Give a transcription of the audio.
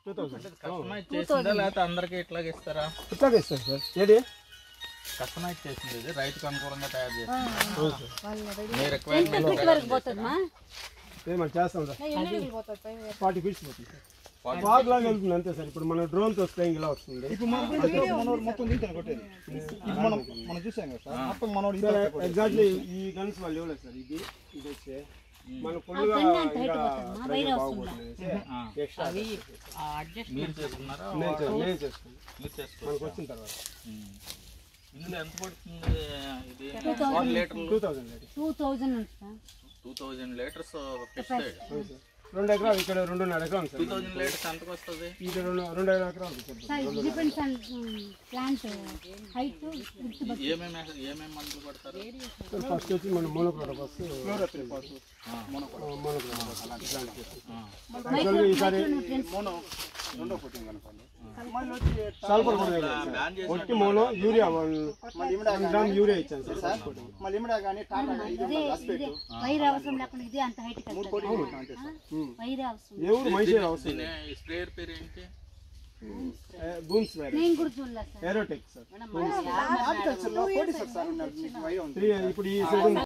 Customise చేసిందా లేకపోతే అందరికీ ఇట్లాగే ఇస్తారా? ఇట్లాగే ఇస్తారు సార్. ఏది కస్టమైజ్ చేసింది ఇది రైతుకు అనుకూలంగా తయారు చేస్తారు. మీ ఎంత రిక్వైర్మెంట్ ఫీట్ వరకు పోతుందమ్మా? మనం చేస్తాం సార్. ఎన్ని అడుగులు పోతుంది పై? 40 ఫీట్స్ పోతుంది సార్. ఫాగ్ లాగా వెళ్తుంది అంతే సార్. ఇప్పుడు మన డ్రోన్తో స్ప్రేయింగ్ ఇలా వస్తుంది. ఇప్పుడు మొత్తం దీంతో కొట్టేది. మనం చూసాం కదా సార్, మొత్తం మనోడు ఎగ్జాక్ట్లీ ఈ గన్స్ వాళ్ళు ఇవ్వలేదు సార్. ఇది వచ్చే మన ఫుల్గా ఎక్స్ట్రా మీరు చేసుకున్నారా? నేను చేసుకున్నాను. మీరు చేసుకో. మనకు వచ్చిన తర్వాత ఇందులో ఎంత పడుతుంది ఇది? 1 లీటర్ 2000 లీటర్స్. 2000 litres pesticide. 2 ఎకరాలు ఇక్కడ 2.5 ఎకరాలు సార్. 2000 లీటర్స్ ఎంతకు వస్తుంది? ఇది 2.5 ఎకరాలు సార్. ఏమేమి మందులు పడతారు? ఫస్ట్ వచ్చి మన మోనోక్రోటోఫాస్, ఈసారి సల్ఫర్ కూడా ఒట్టి మోనో యూరియా 1 గ్రామ్ యూరియా ఇచ్చాను సార్. మళ్ళీ ఇమ్మడా కానీ ఎవరు మనిషి అవసరం. స్ప్రేయర్ పేరు ఏంటి? Booms Aerotech sir. ఇప్పుడు ఈ సీజన్